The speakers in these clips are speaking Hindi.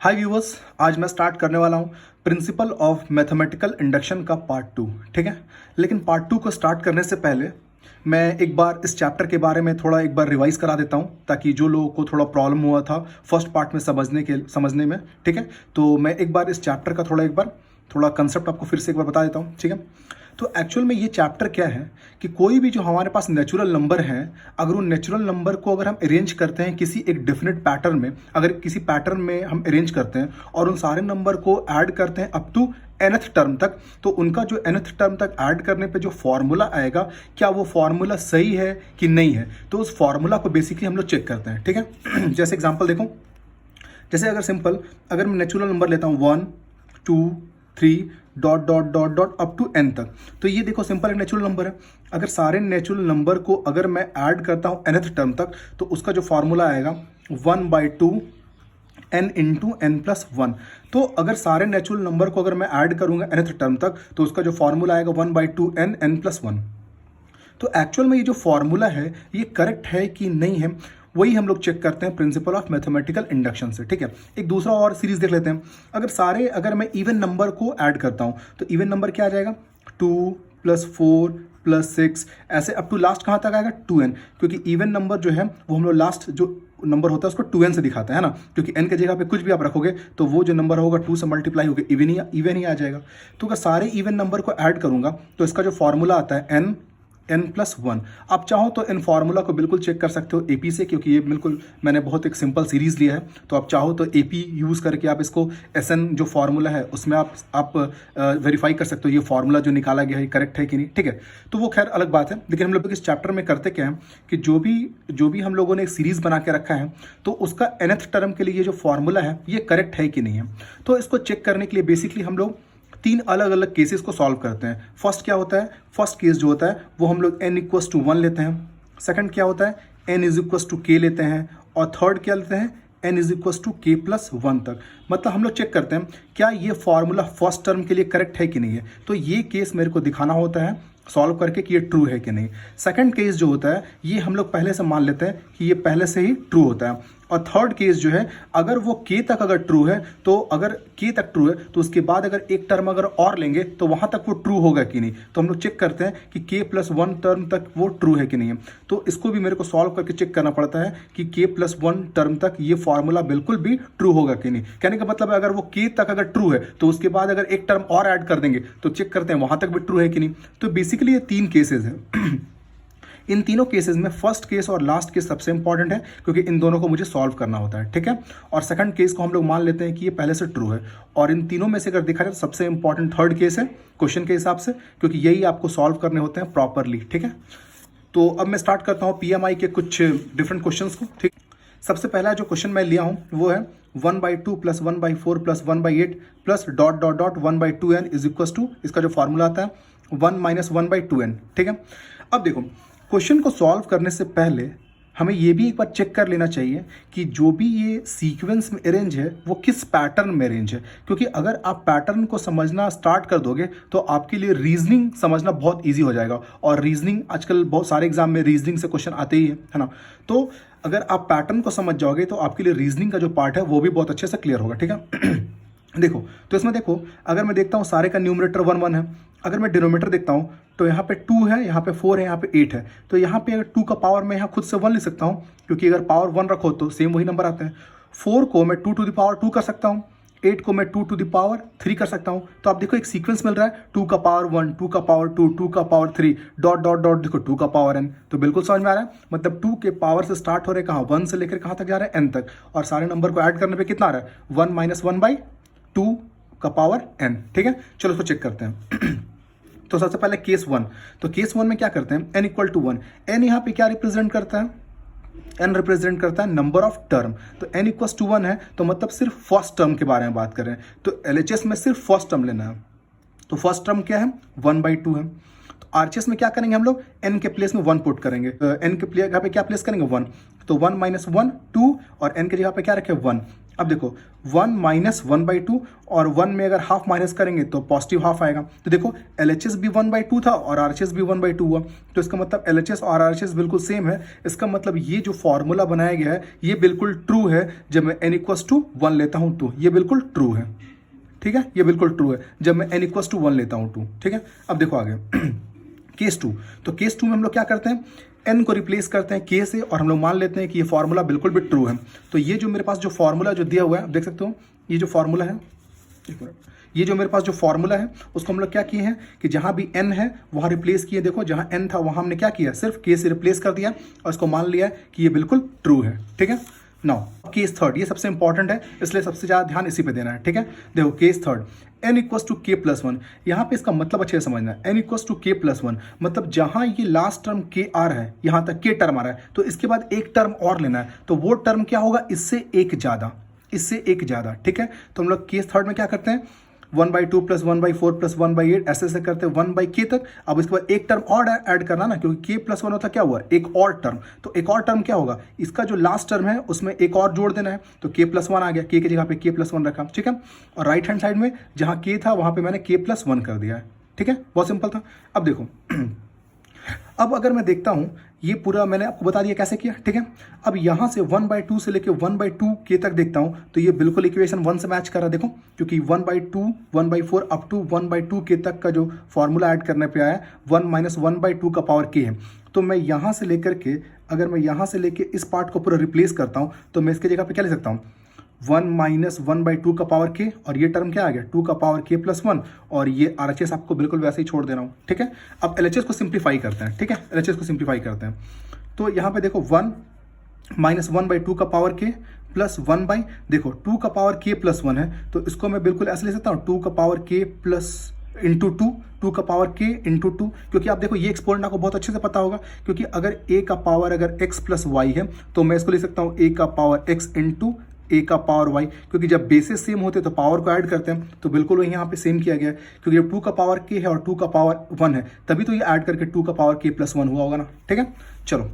हाय व्यूवर्स, आज मैं स्टार्ट करने वाला हूँ प्रिंसिपल ऑफ मैथमेटिकल इंडक्शन का पार्ट 2। ठीक है, लेकिन पार्ट 2 को स्टार्ट करने से पहले मैं एक बार इस चैप्टर के बारे में थोड़ा एक बार रिवाइज करा देता हूँ, ताकि जो लोगों को थोड़ा प्रॉब्लम हुआ था फर्स्ट पार्ट में समझने में। ठीक है, तो मैं एक बार इस चैप्टर का थोड़ा कंसेप्ट आपको फिर से एक बार बता देता हूँ। ठीक है, तो एक्चुअल में ये चैप्टर क्या है कि कोई भी जो हमारे पास नेचुरल नंबर हैं, अगर उन नेचुरल नंबर को अगर हम अरेंज करते हैं किसी एक डिफिनेट पैटर्न में, अगर किसी पैटर्न में हम अरेंज करते हैं और उन सारे नंबर को ऐड करते हैं अप टू nth टर्म तक, तो उनका जो nth टर्म तक ऐड करने पे जो फॉर्मूला आएगा, क्या वो फॉर्मूला सही है कि नहीं है, तो उस फॉर्मूला को बेसिकली हम लोग चेक करते हैं। ठीक है, जैसे एग्जांपल देखो, जैसे अगर मैं नेचुरल नंबर लेता हूँ 1 2 3 dot dot dot dot up to n तक, तो ये देखो सिंपल एक नेचुरल नंबर है। अगर सारे नेचुरल नंबर को अगर मैं ऐड करता हूँ nth टर्म तक, तो उसका जो फॉर्मूला आएगा 1/2 n इंटू n प्लस 1। तो अगर सारे नेचुरल नंबर को अगर मैं ऐड करूंगा nth टर्म तक, तो उसका जो फॉर्मूला आएगा 1/2 n प्लस 1। तो एक्चुअल में ये जो फॉर्मूला है ये करेक्ट है कि नहीं है, वही हम लोग चेक करते हैं प्रिंसिपल ऑफ मैथमेटिकल इंडक्शन से। ठीक है, एक दूसरा और सीरीज देख लेते हैं। अगर मैं इवन नंबर को ऐड करता हूं, तो इवन नंबर क्या आ जाएगा 2 + 4 + 6, ऐसे अप टू लास्ट कहां तक आएगा 2n, क्योंकि इवन नंबर जो है वो हम लोग लास्ट जो नंबर होता है उसको 2n से दिखाते हैं ना, क्योंकि n की जगह पे कुछ भी आप रखोगे तो वो जो नंबर होगा 2 से मल्टीप्लाई होकर इवन ही आ जाएगा। तो अगर सारे इवन नंबर को ऐड करूंगा तो इसका जो फॉर्मूला आता है n प्लस 1। आप चाहो तो इन फॉर्मूला को बिल्कुल चेक कर सकते हो एपी से, क्योंकि ये बिल्कुल मैंने बहुत एक सिंपल सीरीज लिया है। तो आप चाहो तो एपी यूज़ करके आप इसको एसएन जो फॉर्मूला है उसमें आप वेरीफाई कर सकते हो ये फॉर्मूला जो निकाला गया है करेक्ट है कि नहीं। ठीक है, तो वो खैर अलग बात है, लेकिन हम लोग इस चैप्टर में करते क्या है कि जो भी हम लोगों ने एक सीरीज बना के रखा है, तो उसका nth टर्म के लिए जो फॉर्मूला है ये करेक्ट है कि नहीं है। तो इसको चेक करने के लिए बेसिकली हम लोग 3 अलग अलग केसेस को सॉल्व करते हैं। फर्स्ट क्या होता है, फर्स्ट केस जो होता है वो हम लोग n = 1 लेते हैं। सेकंड क्या होता है, n = k लेते हैं। और थर्ड क्या लेते हैं, n = k + 1 तक। मतलब हम लोग चेक करते हैं क्या ये फॉर्मूला फर्स्ट टर्म के लिए करेक्ट है कि नहीं है। तो ये केस मेरे को दिखाना होता है सॉल्व करके कि ये ट्रू है कि नहीं। सेकंड केस जो होता है ये हम लोग पहले से मान लेते हैं कि ये पहले से ही ट्रू होता है। और थर्ड केस जो है, अगर वो k तक अगर ट्रू है, तो अगर k तक ट्रू है तो उसके बाद अगर एक टर्म अगर और लेंगे तो वहां तक वो ट्रू होगा कि नहीं। तो हम लोग चेक करते हैं कि k + 1 टर्म तक वो ट्रू है कि नहीं है। तो इसको भी मेरे को सॉल्व करके चेक करना पड़ता है कि k + 1 टर्म तक ये फॉर्मूला बिल्कुल भी ट्रू होगा कि नहीं। कहने का मतलब है अगर वो k तक अगर ट्रू है तो उसके बाद अगर एक टर्म और ऐड कर देंगे तो चेक करते हैं वहां तक भी ट्रू है कि नहीं। तो बेसिकली ये 3 केसेस हैं। इन तीनों केसेस में फर्स्ट केस और लास्ट केस सबसे इंपॉर्टेंट है, क्योंकि इन दोनों को मुझे सॉल्व करना होता है। ठीक है, और सेकंड केस को हम लोग मान लेते हैं कि ये पहले से ट्रू है। और इन तीनों में से अगर देखा जाए तो सबसे इंपॉर्टेंट थर्ड केस है क्वेश्चन के हिसाब से, क्योंकि यही आपको सॉल्व करने होते हैं प्रॉपरली। ठीक है, तो अब मैं स्टार्ट करता हूँ पीएमआई के कुछ डिफरेंट क्वेश्चन को। ठीक, सबसे पहला जो क्वेश्चन मैं लिया हूँ वो है 1/2 + 1/4 + 1/8 plus dot dot dot 1/2n = इसका जो फॉर्मूला आता है 1 - 1/2n। ठीक है, अब देखो क्वेश्चन को सॉल्व करने से पहले हमें ये भी एक बार चेक कर लेना चाहिए कि जो भी ये सीक्वेंस में अरेंज है वो किस पैटर्न में अरेंज है, क्योंकि अगर आप पैटर्न को समझना स्टार्ट कर दोगे तो आपके लिए रीजनिंग समझना बहुत इजी हो जाएगा। और रीजनिंग आजकल बहुत सारे एग्जाम में रीजनिंग से क्वेश्चन आते ही है ना। तो अगर आप पैटर्न को समझ जाओगे तो आपके लिए रीजनिंग का जो पार्ट है वो भी बहुत अच्छे से क्लियर होगा। ठीक है, देखो तो इसमें देखो, अगर मैं देखता हूँ सारे का न्यूमरेटर 1 1 है, अगर मैं डिनोमिनेटर देखता हूँ तो यहाँ पे 2 है, यहाँ पे 4 है, यहाँ पे 8 है। तो यहाँ पे अगर 2 का पावर मैं यहाँ खुद से 1 लिख सकता हूँ, क्योंकि अगर पावर 1 रखो तो सेम वही नंबर आते हैं। 4 को मैं 2 to the power 2 कर सकता हूँ, 8 को मैं 2 to the power 3 कर सकता हूँ। तो आप देखो एक सीक्वेंस मिल रहा है 2 का पावर 1, 2 का पावर 2, 2 का पावर 3, डॉट डॉट डॉट देखो 2 का पावर n। तो बिल्कुल समझ में आ रहा है, मतलब 2 के पावर से स्टार्ट हो रहे कहाँ 1 से लेकर कहाँ तक जा रहा है n तक, और सारे नंबर को ऐड करने पर कितना आ रहा है 1 - 1/2 का पावर n। ठीक है, चलो इसको चेक करते हैं। तो सबसे पहले केस 1, तो केस 1 में क्या करते हैं n = 1। n यहाँ पे क्या रिप्रेजेंट करता है, n रिप्रेजेंट करता है नंबर ऑफ टर्म। तो n = 1 है तो मतलब सिर्फ फर्स्ट टर्म के बारे में बात कर रहे हैं। तो एलएचएस में सिर्फ फर्स्ट टर्म लेना है। तो फर्स्ट टर्म क्या है 1/2 है। तो आरएचएस में क्या करेंगे हम लोग, n के प्लेस में 1 पुट करेंगे। n के जगह पे क्या प्लेस करेंगे 1, तो 1 - 1 2, और n की जगह पे क्या रखे 1। अब देखो 1 माइनस 1/2 और 1 में अगर हाफ माइनस करेंगे तो पॉजिटिव हाफ आएगा। तो देखो LHS भी 1/2 था और RHS भी 1/2 हुआ, तो इसका मतलब LHS और RHS बिल्कुल सेम है। इसका मतलब ये जो फॉर्मूला बनाया गया है ये बिल्कुल ट्रू है। जब मैं n=1 लेता हूं तो ये बिल्कुल ट्रू है, ठीक है, ये बिल्कुल ट्रू है जब मैं n=1 लेता हूं तो, ठीक है। अब देखो आगे केस 2। तो केस 2 में हम लोग क्या करते हैं, n को रिप्लेस करते हैं k से और हम लोग मान लेते हैं कि ये फॉर्मूला बिल्कुल भी ट्रू है। तो ये जो मेरे पास जो फॉर्मूला जो दिया हुआ है, देख सकते हो ये जो फॉर्मूला है, एक मिनट, ये जो मेरे पास जो फॉर्मूला है उसको हम लोग क्या किए हैं कि जहां भी n है वहां रिप्लेस किए। देखो जहां n था वहां हमने क्या किया, सिर्फ k से रिप्लेस कर दिया और इसको मान लिया कि ये बिल्कुल ट्रू है, ठीक है। नाउ केस थर्ड, ये सबसे इंपॉर्टेंट है इसलिए सबसे ज्यादा ध्यान इसी पे देना है, ठीक है। देखो केस थर्ड, n=k+1। यहाँ पे इसका मतलब अच्छे से समझना है, n=k+1 मतलब जहां ये लास्ट टर्म k आ रहा है, यहां तक k टर्म आ रहा है, तो इसके बाद एक टर्म और लेना है, तो वो टर्म क्या होगा, इससे एक ज्यादा, ठीक है। तो हम लोग केस थर्ड में क्या करते हैं, 1/2 + 1/4 + 1/8 ऐसे करते हैं 1/k तक। अब इसके बाद एक टर्म और ऐड करना ना, क्योंकि k+1 होता क्या हुआ, एक और टर्म, तो एक और टर्म क्या होगा, इसका जो लास्ट टर्म है उसमें एक और जोड़ देना है, तो k+1 आ गया, k की जगह पे k+1 रखा, ठीक है। और राइट हैंड साइड में जहां k था वहां पे मैंने k+1 कर दिया है, ठीक है, बहुत सिंपल था। अब देखो अब अगर मैं देखता हूं, ये पूरा मैंने आपको बता दिया कैसे किया, ठीक है। अब यहां से 1/2 से लेके 1/2k तक देखता हूं तो ये बिल्कुल इक्वेशन 1 से मैच कर रहा है, देखो, क्योंकि 1/2 1/4 अप टू 1/2k तक का जो फॉर्मूला ऐड करने पे आया 1 - 1/2 का पावर k है। तो मैं यहां से लेकर के, अगर मैं यहां से लेके इस पार्ट को पूरा रिप्लेस करता हूं तो मैं इसके जगह पे क्या ले सकता हूं, 1 - 1/2 का पावर k, और ये टर्म क्या आ गया, 2 का पावर k+1, और ये RHS आपको बिल्कुल वैसे ही छोड़ दे रहा हूँ, ठीक है। अब LHS को सिंप्लीफाई करते हैं, ठीक है, LHS को सिंप्लीफाई करते हैं। तो यहाँ पे देखो 1 - 1/2 का पावर k प्लस 1 देखो 2 का पावर k+1 है, तो इसको मैं बिल्कुल ऐसे ले सकता हूँ, 2 का पावर k प्लस इंटू 2 का पावर k इंटू 2, क्योंकि आप देखो ये एक्सपोनेंट आपको बहुत अच्छे से पता होगा, क्योंकि अगर a का पावर अगर x + y है तो मैं इसको ले सकता हूँ a का पावर x इंटू a का पावर y, क्योंकि जब बेसिस सेम होते हैं तो पावर को ऐड करते हैं, तो बिल्कुल वही यहाँ पे सेम किया गया है, क्योंकि जब 2 का पावर k है और 2 का पावर 1 है तभी तो ये ऐड करके 2 का पावर k+1 हुआ होगा ना, ठीक है। चलो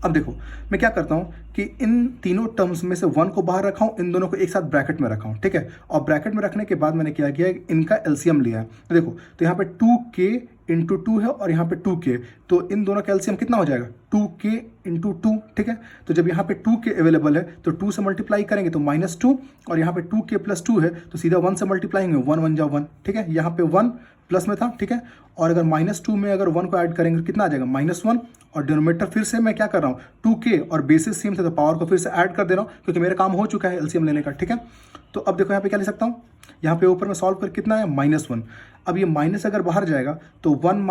अब देखो मैं क्या करता हूँ कि इन तीनों टर्म्स में से 1 को बाहर रखा हूँ, इन दोनों को एक साथ ब्रैकेट में रखा हूँ, ठीक है। और ब्रैकेट में रखने के बाद मैंने क्या किया, इनका एलसीएम लिया है। तो देखो तो यहाँ पे 2k इंटू 2 है और यहाँ पे 2k, तो इन दोनों का एलसीएम कितना हो जाएगा, 2k इंटू 2, ठीक है। तो जब यहाँ पे 2k अवेलेबल है तो 2 से मल्टीप्लाई करेंगे तो -2, और यहाँ पे 2k + 2 है तो सीधा 1 से मल्टीप्लाई होंगे, 1 × 1 = 1, ठीक है। यहाँ पे 1 प्लस में था, ठीक है, और अगर -2 में अगर 1 को ऐड करेंगे तो कितना आ जाएगा, -1, और डिनोमिनेटर फिर से मैं क्या कर रहा हूँ 2k, और बेसिस सेम थे तो पावर को फिर से ऐड कर दे रहा हूँ, क्योंकि मेरा काम हो चुका है एलसीएम लेने का, ठीक है। तो अब देखो यहाँ पे क्या ले सकता हूँ, यहाँ पे ऊपर में सॉल्व कर कितना है, -1। अब ये माइनस अगर बाहर जाएगा तो 1 -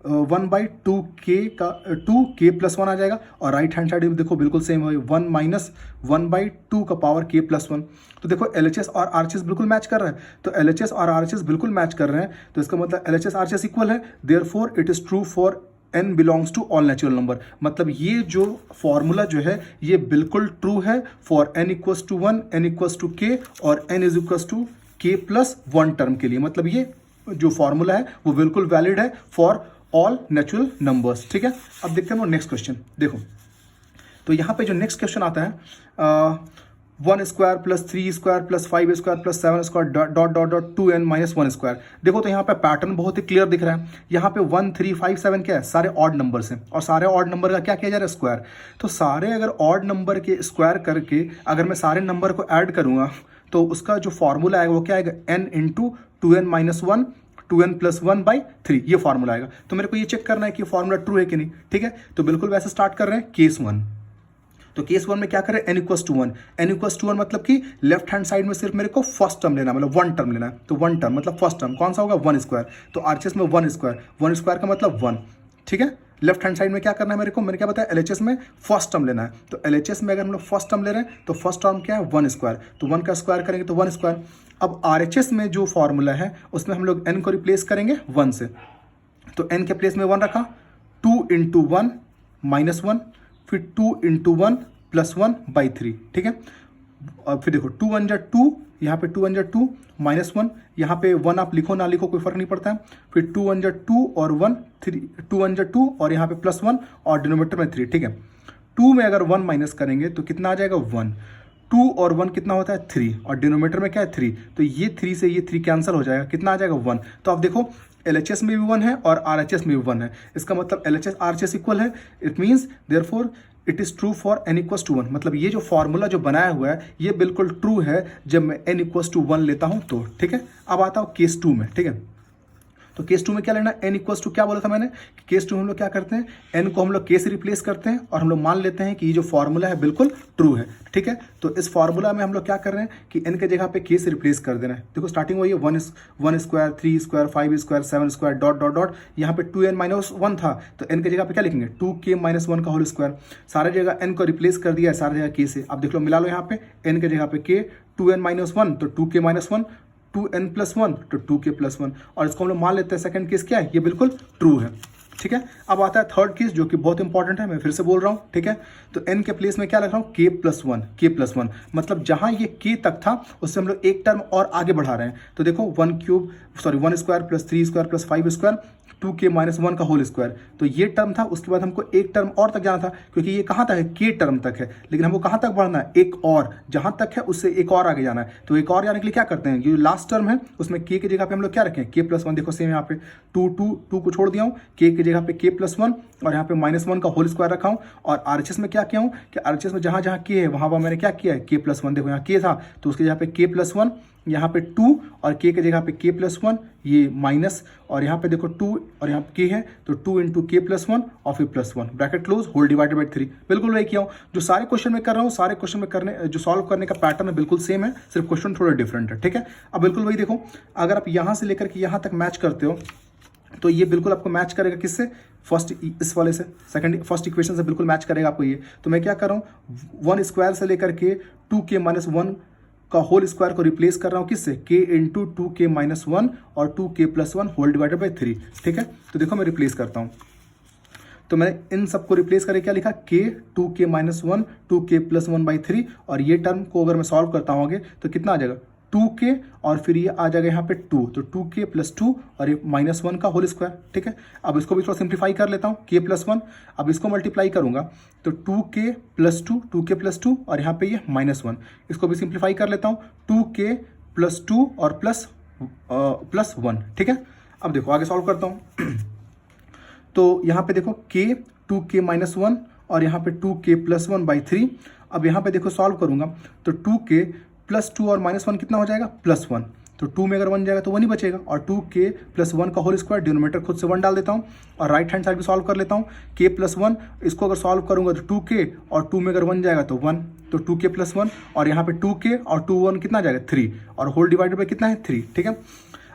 1/2k का 2k+1 आ जाएगा, और राइट हैंड साइड देखो बिल्कुल सेम है, 1 - 1/2 का पावर k+1। तो देखो LHS और RHS बिल्कुल मैच कर रहा है, तो LHS और RHS बिल्कुल मैच कर रहे हैं, तो इसका मतलब LHS RHS इक्वल है, therefore it is true for n belongs to all natural number. मतलब ये जो फॉर्मूला जो है ये बिल्कुल ट्रू है फॉर n=1, n=k और n=k+1 टर्म के लिए। मतलब ये जो फॉर्मूला है वो बिल्कुल वैलिड है फॉर ऑल नेचुरल नंबर्स, ठीक है। अब देखते हैं नेक्स्ट क्वेश्चन। देखो तो यहाँ पे जो नेक्स्ट क्वेश्चन आता है 1² + 3² + 5² + 7² ... 2n - 1²। देखो तो यहाँ पे पैटर्न बहुत ही क्लियर दिख रहा है। यहाँ पे 1 3 5 7 क्या है, सारे ऑड नंबर्स हैं, और सारे ऑड नंबर का क्या किया जा रहा है, स्क्वायर। तो सारे अगर ऑड नंबर के स्क्वायर करके अगर मैं सारे नंबर को ऐड करूँगा तो उसका जो फॉर्मूला आएगा वो क्या आएगा, n × 2n - 1 2n + 1/3, ये फॉर्मूला आएगा। तो मेरे को ये चेक करना है कि फॉर्मूला ट्रू है कि नहीं, ठीक है। तो बिल्कुल वैसे स्टार्ट कर रहे हैं केस 1। तो केस 1 में क्या करें, n=1। n=1 मतलब कि लेफ्ट हैंड साइड में सिर्फ मेरे को फर्स्ट टर्म लेना, मतलब 1 टर्म लेना है। तो 1 टर्म मतलब फर्स्ट टर्म कौन सा होगा, 1²। तो RHS में 1² का मतलब 1, ठीक है। लेफ्ट हैंड साइड में क्या करना है मेरे को, मैंने क्या बताया, LHS में फर्स्ट टर्म लेना है। तो LHS में अगर हम लोग फर्स्ट टर्म ले रहे हैं तो फर्स्ट टर्म क्या है, 1²। तो 1 का स्क्वायर करेंगे तो 1²। अब RHS में जो फॉर्मूला है उसमें हम लोग n को रिप्लेस करेंगे 1 से, तो n के प्लेस में 1 रखा, 2 × 1 -1, फिर 2 × 1 + 1/3, ठीक है। और फिर देखो 2 × 2, यहाँ पे 2 × 2 -1, यहाँ पे 1 आप लिखो ना लिखो कोई फर्क नहीं पड़ता है। फिर 2 × 2 और 1 3, 2 × 2 और यहाँ पे +1 और डिनोमिनेटर में 3, ठीक है। 2 में अगर 1 माइनस करेंगे तो कितना आ जाएगा, 1। 2 और 1 कितना होता है 3, और डिनोमीटर में क्या है 3, तो ये 3 से ये 3 कैंसिल हो जाएगा, कितना आ जाएगा 1। तो आप देखो LHS में भी 1 है और RHS में भी 1 है, इसका मतलब LHS RHS इक्वल है। It means therefore it is true for n equals to 1। मतलब ये जो फॉर्मूला जो बनाया हुआ है ये बिल्कुल ट्रू है जब मैं n इक्वल्स टू 1 लेता हूँ तो, ठीक है। अब आता हूँ केस 2 में, ठीक है। तो केस 2 में क्या लेना, n इक्वल्स टू क्या बोला था मैंने कि केस 2 हम लोग क्या करते हैं, n को हम लोग k से रिप्लेस करते हैं और हम लोग मान लेते हैं कि ये जो फॉर्मूला है बिल्कुल ट्रू है, ठीक है। तो इस फॉर्मूला में हम लोग क्या कर रहे हैं कि n के जगह पे k से रिप्लेस कर देना है। देखो स्टार्टिंग वही है 1 square 3 square 5 square 7 square dot dot dot, यहाँ पे 2n माइनस 1 था तो n के जगह पे क्या लिखेंगे 2k माइनस 1 का होल स्क्वायर। सारी जगह n को रिप्लेस कर दिया है, सारी जगह k से। अब देख लो मिला लो यहाँ पे n के जगह पे k, 2n माइनस 1 तो 2k माइनस 1, 2n प्लस 1 तो 2k प्लस 1, और इसको हम लोग मान लेते हैं सेकंड केस क्या है, ये बिल्कुल ट्रू है, ठीक है। अब आता है थर्ड केस जो कि बहुत इंपॉर्टेंट है, मैं फिर से बोल रहा हूँ, ठीक है। तो n के प्लेस में क्या रख रहा हूँ k+1, मतलब जहाँ ये k तक था उससे हम लोग एक टर्म और आगे बढ़ा रहे हैं। तो देखो 1 square plus 3 square plus 5 square 2k minus 1 का होल स्क्वायर, तो ये टर्म था। उसके बाद हमको एक टर्म और तक जाना था क्योंकि ये कहाँ तक है k टर्म तक है, लेकिन हमको कहाँ तक बढ़ना है, एक और, जहाँ तक है उससे एक और आगे जाना है। तो एक और जाने के लिए क्या करते हैं, ये लास्ट टर्म है उसमें k की जगह पे हम लोग क्या रखें k+1। देखो सेम यहाँ पे 2 को छोड़ दिया हूँ, k की जगह पे k+1 और यहाँ पे -1 का होल स्क्वायर रखा हूँ। और RHS में क्या किया हूँ कि RHS में जहाँ जहाँ k है वहाँ मैंने क्या किया है k+1। देखो यहाँ k था तो उसकी जगह पे k+1, यहाँ पे 2 और k की जगह पे k+1, ये माइनस, और यहाँ पे देखो 2 और यहाँ पे k है तो 2 इंटू k+1 और फिर +1 bracket close whole divided by 3। बिल्कुल वही किया हूँ जो सारे क्वेश्चन में कर रहा हूँ, सारे क्वेश्चन में करने जो सॉल्व करने का पैटर्न है बिल्कुल सेम है, सिर्फ क्वेश्चन थोड़ा डिफरेंट है, ठीक है। अब बिल्कुल वही देखो, अगर आप यहाँ से लेकर के यहाँ तक मैच करते हो तो ये बिल्कुल आपको मैच करेगा किससे, फर्स्ट इस वाले से, सेकंड फर्स्ट इक्वेशन से बिल्कुल मैच करेगा आपको ये। तो मैं क्या कर रहा हूँ 1 स्क्वायर से लेकर के 2k माइनस 1 का होल स्क्वायर को रिप्लेस कर रहा हूँ किससे, k इंटू 2k माइनस 1 और 2k+1 होल डिवाइडेड बाई 3, ठीक है। तो देखो मैं रिप्लेस करता हूँ, तो मैंने इन सबको रिप्लेस करके क्या लिखा k 2k minus 1 2k+1 by 3, और ये टर्म को अगर मैं सॉल्व करता हूँ आगे तो कितना आ जाएगा 2k और फिर ये आ जाएगा यहाँ पे 2, तो 2k प्लस 2 और ये -1 का होल स्क्वायर, ठीक है। अब इसको भी थोड़ा सिंप्लीफाई कर लेता हूँ k+1, अब इसको मल्टीप्लाई करूंगा तो 2k प्लस 2 और यहाँ पे ये -1, इसको भी सिंप्लीफाई कर लेता हूँ 2k प्लस 2 और प्लस 1, ठीक है। अब देखो आगे सॉल्व करता हूँ तो यहाँ पे देखो k 2k माइनस 1 और यहाँ पे 2k+1 बाई 3। अब यहाँ पे देखो सॉल्व करूंगा तो 2k प्लस 2 और -1 कितना हो जाएगा +1, तो 2 में अगर 1 जाएगा तो 1 ही बचेगा, और 2k+1 का होल स्क्वायर, डिनोमीटर खुद से 1 डाल देता हूँ और राइट हैंड साइड भी सॉल्व कर लेता हूँ। k+1 इसको अगर सॉल्व करूंगा तो 2k और 2 में अगर 1 जाएगा तो 1, तो 2k+1 और यहाँ पे 2k और 2 1 कितना जाएगा 3, और होल डिवाइडेड बाई कितना है 3, ठीक है।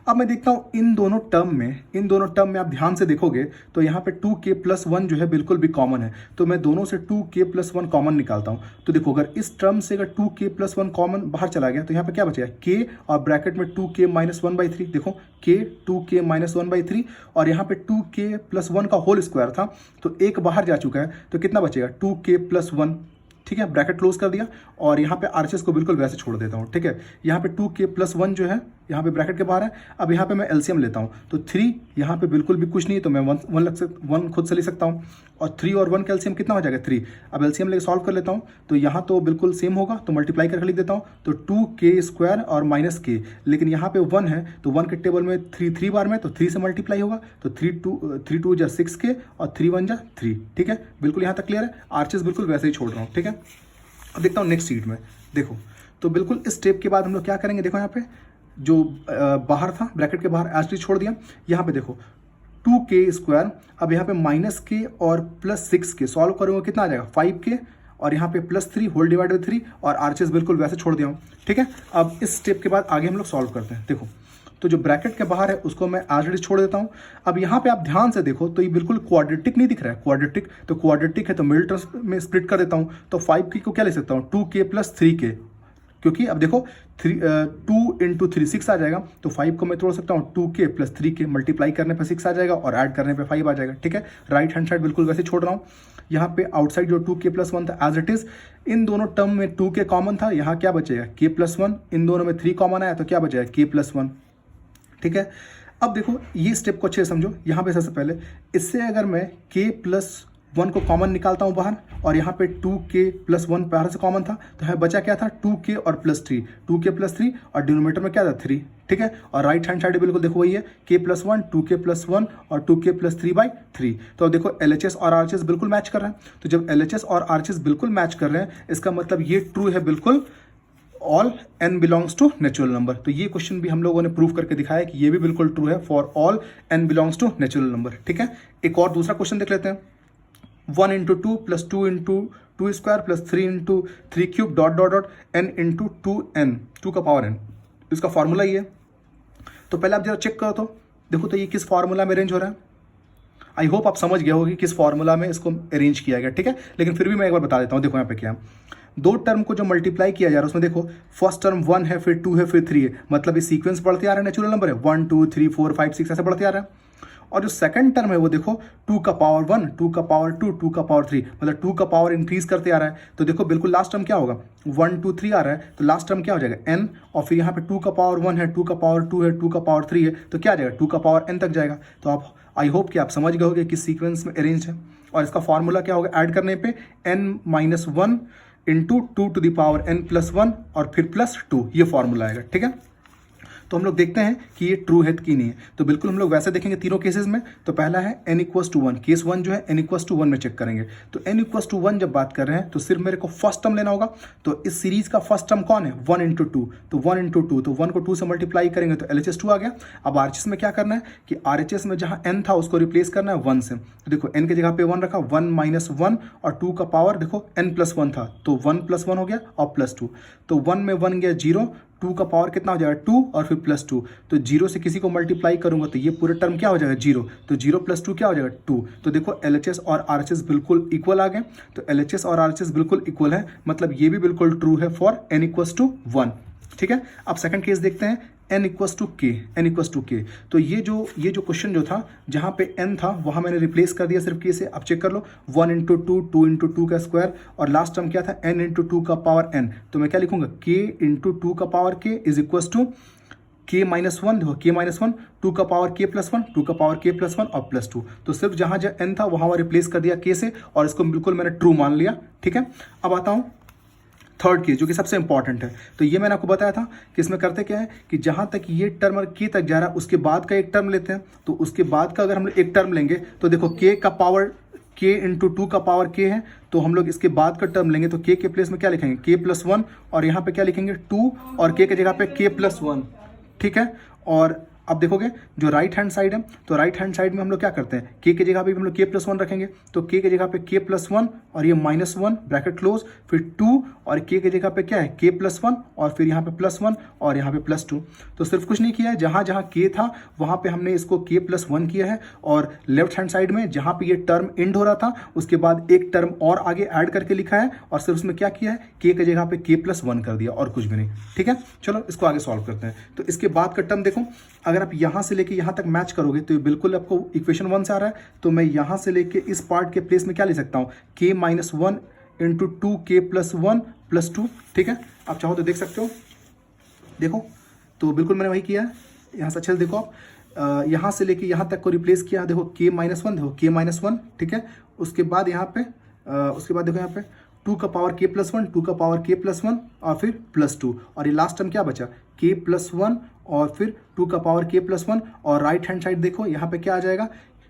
अब मैं देखता हूँ इन दोनों टर्म में आप ध्यान से देखोगे तो यहाँ पे 2k+1 जो है बिल्कुल भी कॉमन है, तो मैं दोनों से 2k+1 कॉमन निकालता हूँ। तो देखो अगर इस टर्म से अगर 2k+1 कॉमन बाहर चला गया तो यहाँ पे क्या बचेगा k और ब्रैकेट में 2k माइनस 1 बाई 3, देखो k 2k माइनस 1 बाई 3 और यहाँ पे 2k+1 का होल स्क्वायर था तो एक बाहर जा चुका है, तो कितना बचेगा 2k+1, ठीक है। ब्रैकेट क्लोज कर दिया और यहाँ पे RHS को बिल्कुल वैसे छोड़ देता हूँ, ठीक है। यहाँ पे 2k+1 जो है यहाँ पे ब्रैकेट के बाहर है। अब यहाँ पे मैं LCM लेता हूँ तो 3 यहाँ पे बिल्कुल भी कुछ नहीं, तो मैं 1 खुद से ले सकता हूँ, और 3 और 1 का LCM कितना हो जाएगा 3। अब LCM लेके सॉल्व कर लेता हूँ तो यहाँ तो बिल्कुल सेम होगा, तो मल्टीप्लाई करके लिख देता हूँ तो 2k² और -k, लेकिन यहाँ पे 1 है तो 1 के टेबल में 3 बार में, तो 3 से मल्टीप्लाई होगा तो 3 2 जा 6k और 3 1 जा 3, ठीक है। बिल्कुल यहाँ तक क्लियर है, RHS बिल्कुल वैसे ही छोड़ रहा हूँ, ठीक है। अब देखता हूँ नेक्स्ट शीट में, देखो तो बिल्कुल इस स्टेप के बाद हम लोग क्या करेंगे, देखो यहाँ पे जो बाहर था ब्रैकेट के बाहर एज छोड़ दिया, यहाँ पे देखो 2k², अब यहाँ पे -k और +6k सॉल्व करूँगा कितना आ जाएगा 5k और यहाँ पे +3 होल डिवाइड बाई 3 और RHS बिल्कुल वैसे छोड़ दिया हूँ, ठीक है। अब इस स्टेप के बाद आगे हम लोग सॉल्व करते हैं। देखो तो जो ब्रैकेट के बाहर है उसको मैं एज छोड़ देता हूँ। अब यहाँ पे आप ध्यान से देखो तो ये बिल्कुल क्वाड्रेटिक नहीं दिख रहा है, क्वाड्रेटिक है तो मिडिल टर्म में स्प्लिट कर देता हूँ, तो 5k को क्या ले सकता हूँ 2k प्लस 3k, क्योंकि अब देखो 2 इंटू 3 6 आ जाएगा, तो 5 को मैं तोड़ सकता हूँ 2k प्लस 3k, मल्टीप्लाई करने पे 6 आ जाएगा और ऐड करने पे 5 आ जाएगा, ठीक है। राइट हैंड साइड बिल्कुल वैसे छोड़ रहा हूँ। यहाँ पे आउटसाइड जो 2k+1 था एज इट इज, इन दोनों टर्म में 2k कॉमन था, यहाँ क्या बचेगा k+1, इन दोनों में 3 कॉमन आया तो क्या बचेगा k+1, ठीक है। अब देखो ये स्टेप को अच्छे से समझो, यहाँ पे सबसे पहले इससे अगर मैं k+1 1 को कॉमन निकालता हूँ बाहर, और यहाँ पे 2k प्लस 1 बाहर से कॉमन था, तो है बचा क्या था 2k और प्लस 3, 2k प्लस 3, और डिनोमिनेटर में क्या था 3, ठीक है। और राइट हैंड साइड बिल्कुल देखो वही है, k प्लस 1, 2k प्लस 1 और 2k प्लस 3/3। तो अब देखो LHS और RHS बिल्कुल मैच कर रहे हैं। तो जब LHS और RHS बिल्कुल मैच कर रहे हैं, इसका मतलब ये ट्रू है बिल्कुल, all n belongs to natural number. तो ये क्वेश्चन भी हम लोगों ने प्रूव करके दिखाया कि ये भी बिल्कुल ट्रू है for all n belongs to natural number, ठीक है। एक और दूसरा क्वेश्चन देख लेते हैं। 1 into 2 plus 2 into 2 square plus 3 into 3 cube dot dot dot n into 2n, 2 का पावर n, इसका फॉर्मूला ये है। तो पहले आप जरा चेक करो, तो देखो तो ये किस फॉर्मूला में अरेंज हो रहा है। आई होप आप समझ गए होगे कि किस फॉर्मूला में इसको अरेंज किया गया, ठीक है। लेकिन फिर भी मैं एक बार बता देता हूँ। देखो यहाँ पे क्या है, दो टर्म को जो मल्टीप्लाई किया जा रहा है उसमें देखो फर्स्ट टर्म 1 है, फिर 2 है, फिर 3 है, मतलब ये सीक्वेंस बढ़ते आ रहा है, नेचुरल नंबर है, 1 2 3 4 5 6 ऐसे बढ़ते आ रहा है। और जो सेकंड टर्म है वो देखो 2 का पावर 1, 2 का पावर 2, 2 का पावर 3, मतलब 2 का पावर इंक्रीज करते आ रहा है। तो देखो बिल्कुल लास्ट टर्म क्या होगा, 1 2 3 आ रहा है, तो लास्ट टर्म क्या हो जाएगा n, और फिर यहाँ पे 2 का पावर 1 है, 2 का पावर 2 है, 2 का पावर 3 है, तो क्या आ जाएगा 2 का पावर n तक जाएगा। तो आप आई होप कि आप समझ गए होगे किस सीक्वेंस में अरेंज है। और इसका फॉर्मूला क्या होगा, ऐड करने पे n-1 into 2 to the power n plus 1 और फिर प्लस 2, ये फॉर्मूला आएगा, ठीक है। तो हम लोग देखते हैं कि ये ट्रू है कि नहीं है। तो बिल्कुल हम लोग वैसे देखेंगे तीनों केसेस में। तो पहला है n इक्वस टू 1, केस 1 जो है n इक्वस टू 1 में चेक करेंगे। तो n इक्वस टू 1 जब बात कर रहे हैं तो सिर्फ मेरे को फर्स्ट टर्म लेना होगा। तो इस सीरीज का फर्स्ट टर्म कौन है, 1 इंटू 2, तो 1 इंटू 2, तो 1 को 2 से मल्टीप्लाई करेंगे तो LHS 2 आ गया। अब RHS में क्या करना है कि RHS में जहाँ n था उसको रिप्लेस करना है 1 से। तो देखो n की जगह पे 1 रखा, 1 माइनस 1 और 2 का पावर देखो n प्लस 1 था, तो 1 प्लस 1 हो गया और प्लस 2, तो 1 में 1 गया 0, 2 का पावर कितना हो जाएगा 2 और फिर प्लस 2, तो 0 से किसी को मल्टीप्लाई करूंगा तो ये पूरे टर्म क्या हो जाएगा 0, तो 0 प्लस 2 क्या हो जाएगा 2। तो देखो LHS और RHS बिल्कुल इक्वल आ गए। तो LHS और RHS बिल्कुल इक्वल है, मतलब ये भी बिल्कुल ट्रू है फॉर n इक्वस टू 1, ठीक है। अब सेकंड केस देखते हैं, n equals to k, n equals to k। तो ये जो क्वेश्चन जो था जहाँ पे n था वहाँ मैंने रिप्लेस कर दिया सिर्फ k से। अब चेक कर लो, 1 इंटू 2, 2 इंटू 2 का स्क्वायर, और लास्ट टर्म क्या था n इंटू 2 का पावर n। तो मैं क्या लिखूंगा, k इंटू 2 का power k is equals to k minus 1, देखो k माइनस 1, 2 का पावर k प्लस 1, 2 का पावर k प्लस 1 और प्लस 2। तो सिर्फ जहाँ जहाँ n था वहाँ रिप्लेस कर दिया k से, और इसको बिल्कुल मैंने ट्रू मान लिया, ठीक है। अब आता हूँ थर्ड केस जो कि सबसे इंपॉर्टेंट है। तो ये मैंने आपको बताया था कि इसमें करते क्या है कि जहाँ तक ये टर्म k तक जा रहा है उसके बाद का एक टर्म लेते हैं। तो उसके बाद का अगर हम लोग एक टर्म लेंगे तो देखो k का पावर k इंटू 2 का पावर k है, तो हम लोग इसके बाद का टर्म लेंगे तो k के प्लेस में क्या लिखेंगे k प्लस 1, और यहाँ पे क्या लिखेंगे 2, और k की जगह पे k प्लस 1, ठीक है। और अब देखोगे जो राइट हैंड साइड है, तो राइट हैंड साइड में हम लोग क्या करते हैं, k की जगह पे हम लोग k प्लस 1 रखेंगे, तो k की जगह पे k प्लस 1 और ये माइनस 1 ब्रैकेट क्लोज, फिर 2 और k की जगह पे क्या है k प्लस 1 और फिर यहाँ पे प्लस 1 और यहाँ पे प्लस 2। तो सिर्फ कुछ नहीं किया है, जहाँ जहाँ k था वहाँ पे हमने इसको k प्लस 1 किया है, और लेफ्ट हैंड साइड में जहाँ पे ये टर्म एंड हो रहा था उसके बाद एक टर्म और आगे ऐड करके लिखा है, और सिर्फ उसमें क्या किया है k की जगह पे k प्लस 1 कर दिया, और कुछ भी नहीं, ठीक है। चलो इसको आगे सॉल्व करते हैं। तो इसके बाद का टर्म देखो, अगर आप यहाँ से लेके यहाँ तक मैच करोगे तो ये बिल्कुल आपको इक्वेशन 1 से आ रहा है। तो मैं यहाँ से लेके इस पार्ट के प्लेस में क्या ले सकता हूँ, k minus 1 into 2k plus 1 plus 2, ठीक है। आप चाहो तो देख सकते हो, देखो तो बिल्कुल मैंने वही किया है। यहाँ से अच्छे से देखो आप, यहाँ से लेके यहाँ तक को रिप्लेस किया, देखो k माइनस 1, देखो k माइनस 1, ठीक है। उसके बाद यहाँ पे उसके बाद देखो यहाँ पे 2 का पावर k प्लस 1, 2 का पावर k प्लस 1 और फिर प्लस 2, और ये लास्ट टर्म क्या बचा k प्लस 1 और फिर 2 का पावर k प्लस 1, और राइट हैंड साइड देखो यहाँ पे क्या आ जाएगा,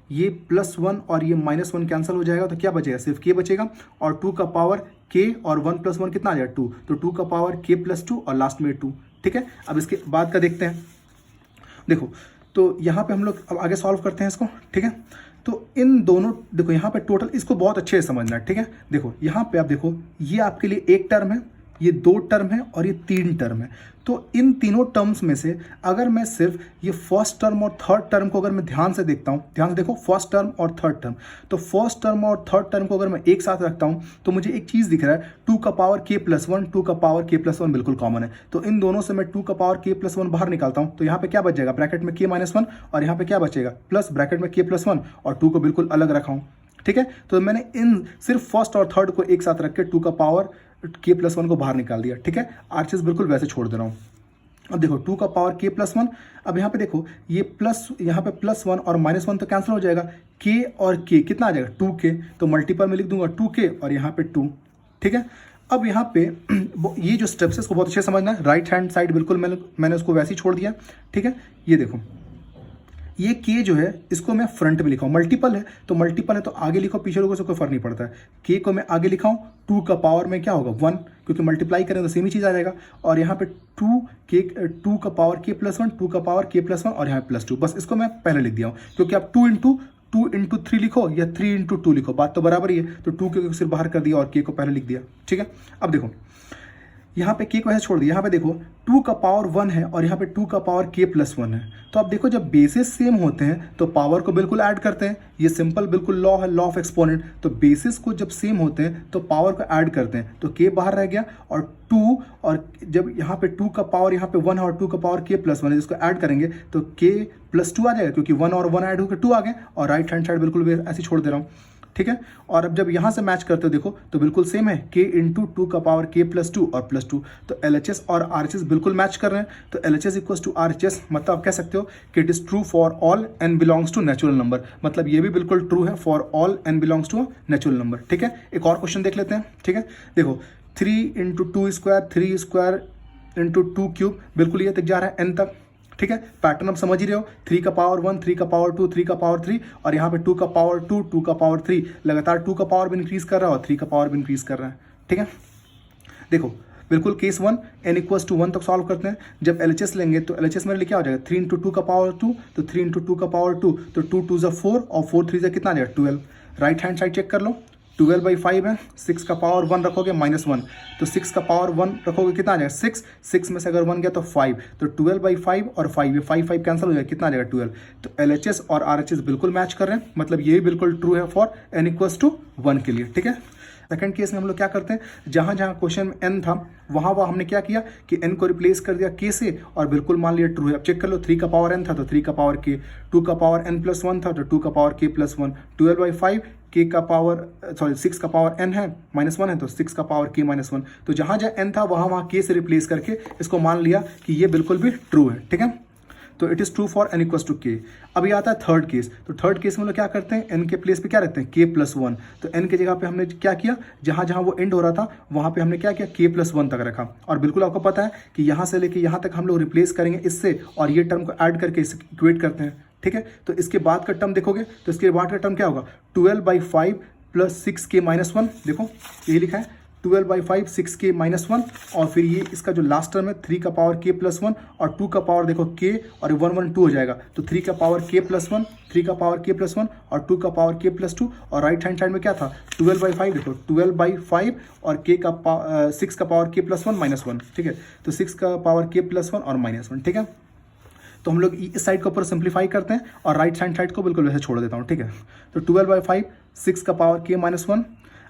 ये प्लस 1 और ये माइनस 1 कैंसिल हो जाएगा, तो क्या बचेगा सिर्फ k बचेगा, और 2 का पावर k और 1 प्लस 1 कितना आ जाएगा 2, तो 2 का पावर k प्लस 2 और लास्ट में 2, ठीक है। अब इसके बाद का देखते हैं, देखो तो यहाँ पे हम लोग अब आगे सॉल्व करते हैं इसको, ठीक है। तो इन दोनों देखो यहाँ पे टोटल, इसको बहुत अच्छे से समझना है, ठीक है। देखो यहाँ पे आप देखो, ये आपके लिए एक टर्म है, ये 2 टर्म है और ये 3 टर्म है। तो इन तीनों टर्म्स में से अगर मैं सिर्फ ये फर्स्ट टर्म और थर्ड टर्म को अगर मैं ध्यान से देखता हूँ, ध्यान से देखो फर्स्ट टर्म और थर्ड टर्म, तो फर्स्ट टर्म और थर्ड टर्म को अगर मैं एक साथ रखता हूँ तो मुझे एक चीज़ दिख रहा है, 2 का पावर k प्लस 1, 2 का पावर k प्लस 1 बिल्कुल कॉमन है। तो इन दोनों से मैं 2 का पावर k प्लस 1 बाहर निकालता हूँ, तो यहाँ पे क्या बच जाएगा, ब्रैकेट में k माइनस 1 और यहाँ पे क्या बचेगा प्लस ब्रैकेट में k प्लस 1 और 2 को बिल्कुल अलग रखा हूँ, ठीक है। तो मैंने इन सिर्फ फर्स्ट और थर्ड को एक साथ रख के 2 का पावर k प्लस 1 को बाहर निकाल दिया, ठीक है। आरचेस बिल्कुल वैसे छोड़ दे रहा हूँ। अब देखो 2 का पावर k प्लस 1, अब यहाँ पे देखो ये प्लस, यहाँ पे +1 और -1 तो कैंसिल हो जाएगा, k और k कितना आ जाएगा 2k, तो मल्टीपल में लिख दूंगा 2k और यहाँ पे 2, ठीक है। अब यहाँ पे ये जो स्टेप्स है इसको बहुत अच्छे से समझना है, राइट हैंड साइड बिल्कुल मैंने उसको वैसे ही छोड़ दिया, ठीक है। ये देखो ये k जो है इसको मैं फ्रंट में लिखा हूँ, मल्टीपल है तो मल्टीपल है तो आगे लिखो पीछे लिखो, कोई फर्क नहीं पड़ता है। k को मैं आगे लिखा हूँ, 2 का पावर में क्या होगा 1, क्योंकि मल्टीप्लाई करें तो सेम ही चीज़ आ जाएगा। और यहाँ पे 2 का पावर k प्लस 1, 2 का पावर k प्लस 1 और यहाँ +2, बस इसको मैं पहले लिख दिया हूँ, क्योंकि आप 2 इंटू 3 लिखो या 3 इंटू 2 लिखो, बात तो बराबर ही है। तो 2 के सिर्फ बाहर कर दिया और k को पहले लिख दिया, ठीक है। अब देखो यहाँ पे k को ऐसे छोड़ दिया, यहाँ पे देखो 2 का पावर 1 है और यहाँ पे 2 का पावर k प्लस 1 है। तो अब देखो जब बेसिस सेम होते हैं तो पावर को बिल्कुल ऐड करते हैं, ये सिंपल बिल्कुल लॉ है, लॉ ऑफ एक्सपोनेंट। तो बेसिस को जब सेम होते हैं तो पावर को ऐड करते हैं, तो k बाहर रह गया और 2, और जब यहाँ पे 2 का पावर यहाँ पे 1 है और 2 का पावर k प्लस 1 है, जिसको ऐड करेंगे तो k प्लस 2 आ जाएगा, क्योंकि 1 और 1 ऐड होकर 2 आ गए। और राइट हैंड साइड बिल्कुल ऐसे छोड़ दे रहा हूँ, ठीक है। और अब जब यहाँ से मैच करते हो देखो तो बिल्कुल सेम है, k इंटू 2 का पावर k प्लस 2 और +2, तो LHS और RHS बिल्कुल मैच कर रहे हैं। तो LHS इक्वल्स टू RHS, मतलब आप कह सकते हो कि it is true for all n belongs to natural number, मतलब ये भी बिल्कुल ट्रू है for all n belongs to natural number, ठीक है। एक और क्वेश्चन देख लेते हैं, ठीक है। देखो 3 into 2 square, 3 square into 2 cube, बिल्कुल ये तक जा रहा है n तक, ठीक है। पैटर्न आप समझ ही रहे हो, 3 का पावर 1, 3 का पावर 2, 3 का पावर 3 और यहाँ पे 2 का पावर 2, 2 का पावर 3, लगातार 2 का पावर भी इंक्रीज कर रहा है और 3 का पावर भी इंक्रीज कर रहा है, ठीक है। देखो बिल्कुल केस 1 n इक्वल्स टू 1 तक सॉल्व करते हैं। जब LHS लेंगे तो LHS मेरे लिए क्या हो जाएगा, 3 इंटू 2 का पावर 2, तो 3 इंटू 2 का पावर 2, तो 2 2 ज़ा 4 और 4 3 ज़ा कितना आ जाएगा 12। राइट हैंड साइड चेक कर लो, 12/5 है, 6 का पावर 1 रखोगे -1, तो 6 का पावर 1 रखोगे कितना आ जाएगा 6 में से अगर 1 गया तो 5, तो 12/5 और 5, ये 5 कैंसिल हो जाएगा, कितना आ जाएगा 12। तो LHS और RHS बिल्कुल मैच कर रहे हैं, मतलब ये बिल्कुल ट्रू है फॉर n इक्वल्स टू 1 के लिए, ठीक है। सेकंड केस में हम लोग क्या करते हैं, जहाँ जहाँ क्वेश्चन में n था वहाँ हमने क्या किया कि n को रिप्लेस कर दिया k से और बिल्कुल मान लिया ट्रू है। अब चेक कर लो, 3 का पावर n था तो 3 का पावर k, 2 का पावर n प्लस 1 था तो 2 का पावर k प्लस 1, 12/5 k का पावर 6 का पावर n है -1 है तो 6 का पावर k -1, तो जहाँ जहाँ n था वहाँ k से रिप्लेस करके इसको मान लिया कि ये बिल्कुल भी ट्रू है, ठीक है। तो it is true for n equals to k। अभी आता है थर्ड केस, तो थर्ड केस में हम लोग क्या करते हैं, n के प्लेस पे क्या रखते हैं k प्लस 1, तो n की जगह पे हमने क्या किया, जहाँ जहाँ वो एंड हो रहा था वहाँ पे हमने क्या किया k प्लस 1 तक रखा। और बिल्कुल आपको पता है कि यहाँ से लेके यहाँ तक हम लोग रिप्लेस करेंगे इससे और ये टर्म को ऐड करके इसे इक्वेट करते हैं, ठीक है। तो इसके बाद का टर्म देखोगे तो इसके बाद का टर्म क्या होगा, 12/5 प्लस 6k -1, देखो यही लिखा है 12/5 6k -1, और फिर ये इसका जो लास्ट टर्म है 3 का पावर k प्लस 1 और 2 का पावर देखो k और 1 1 2 हो जाएगा, तो 3 का पावर k प्लस 1, 3 का पावर k प्लस 1 और 2 का पावर k प्लस 2, और राइट हैंड साइड में क्या था 12/5, देखो 12/5 और k का 6 का पावर k प्लस 1 -1, ठीक है। तो 6 का पावर k प्लस 1 और -1, ठीक है। तो हम लोग इस साइड को ऊपर सिंप्लीफाई करते हैं और राइट हैंड साइड को बिल्कुल वैसे छोड़ देता हूँ, ठीक है। तो 12/5 6 का पावर k -1,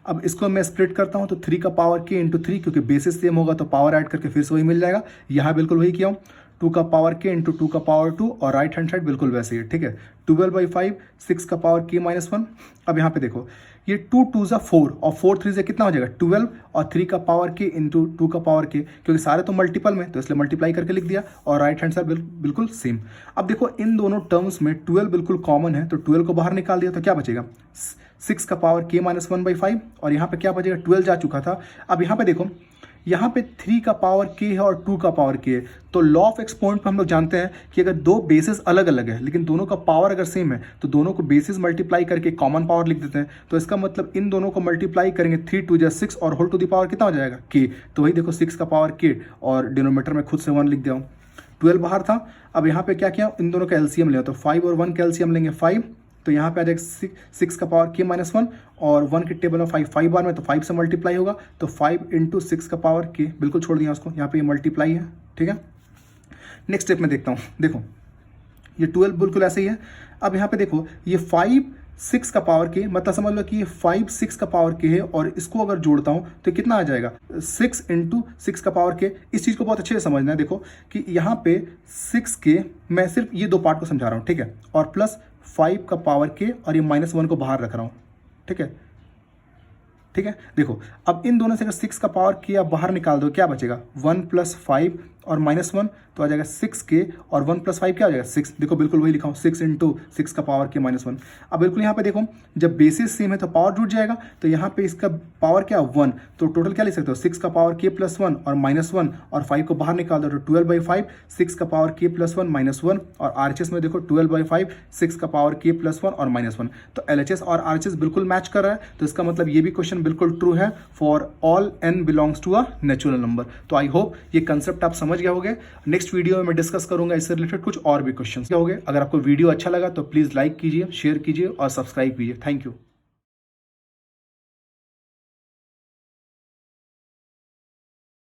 अब इसको मैं स्प्लिट करता हूँ तो 3 का पावर k इंटू 3, क्योंकि बेसिस सेम होगा तो पावर ऐड करके फिर से वही मिल जाएगा, यहाँ बिल्कुल वही किया हूँ 2 का पावर k इंटू 2 का पावर 2 और राइट हैंड साइड बिल्कुल वैसे ही है, ठीक है। 12/5 6 का पावर k -1, अब यहाँ पे देखो ये 2 2 ज़ा 4 और 4 3 से कितना हो जाएगा 12 और 3 का पावर k इंटू 2 का पावर k, क्योंकि सारे तो मल्टीपल में तो इसलिए मल्टीप्लाई करके लिख दिया और राइट हैंड साइड बिल्कुल सेम। अब देखो इन दोनों टर्म्स में 12 बिल्कुल कॉमन है तो 12 को बाहर निकाल दिया तो क्या बचेगा 6 का पावर k -1/5 और यहाँ पे क्या बचेगा 12 जा चुका था। अब यहाँ पे देखो यहाँ पे 3 का पावर k है और 2 का पावर k है, तो लॉ ऑफ एक्सपोनेंट पे हम लोग जानते हैं कि अगर दो बेसिस अलग अलग है लेकिन दोनों का पावर अगर सेम है तो दोनों को बेसिस मल्टीप्लाई करके कॉमन पावर लिख देते हैं। तो इसका मतलब इन दोनों को मल्टीप्लाई करेंगे 3 2 6 और होल टू द पावर कितना हो जाएगा k, तो वही देखो 6 का पावर k और डिनोमीटर में खुद से 1 लिख दिया हूँ, 12 बाहर था। अब यहाँ पे क्या किया, इन दोनों का एलसीएम लिया, तो 5 और 1 का एलसीएम लेंगे 5, तो यहाँ पे आ जाएगा 6 का पावर k -1 और 1 के टेबल में 5 बार में तो 5 से मल्टीप्लाई होगा, तो 5 इंटू 6 का पावर k, बिल्कुल छोड़ दिया उसको, यहाँ पे ये मल्टीप्लाई है, ठीक है। नेक्स्ट स्टेप में देखता हूँ, देखो ये 12 बिल्कुल ऐसे ही है। अब यहाँ पे देखो ये 5 6 का पावर k, मतलब समझ लो कि ये 5 6 का पावर k है और इसको अगर जोड़ता हूँ तो कितना आ जाएगा 6 इंटू 6 का पावर k। इस चीज़ को बहुत अच्छे से समझना है, देखो कि यहाँ पे 6k, मैं सिर्फ ये दो पार्ट को समझा रहा हूँ, ठीक है, और प्लस 5 का पावर k और ये -1 को बाहर रख रहा हूँ, ठीक है, ठीक है। देखो अब इन दोनों से अगर 6 का पावर k आप बाहर निकाल दो क्या बचेगा 1 + 5 और -1 तो आ जाएगा 6k और 1 + 5 क्या हो जाएगा 6। देखो बिल्कुल वही लिखा हूँ 6 × 6 का पावर k -1। अब बिल्कुल यहाँ पे देखो जब बेसिस सेम है तो पावर जुड़ जाएगा, तो यहाँ पे इसका पावर क्या 1, तो टोटल क्या लिख सकते हो 6 का पावर k + 1 और -1 और 5 को बाहर निकाल दो तो 12/5, 6 का पावर k + 1 -1 और RHS में देखो 12/5, 6 का पावर k + 1 और -1। तो LHS और RHS बिल्कुल मैच कर रहा है, तो इसका मतलब ये भी क्वेश्चन बिल्कुल ट्रू है for all n belongs to a natural number. तो आई होप ये कंसेप्ट आप समझ गए होंगे। नेक्स्ट वीडियो में मैं डिस्कस करूंगा इससे रिलेटेड कुछ और भी क्वेश्चन होंगे। अगर आपको वीडियो अच्छा लगा तो प्लीज लाइक कीजिए, शेयर कीजिए और सब्सक्राइब कीजिए। Thank you.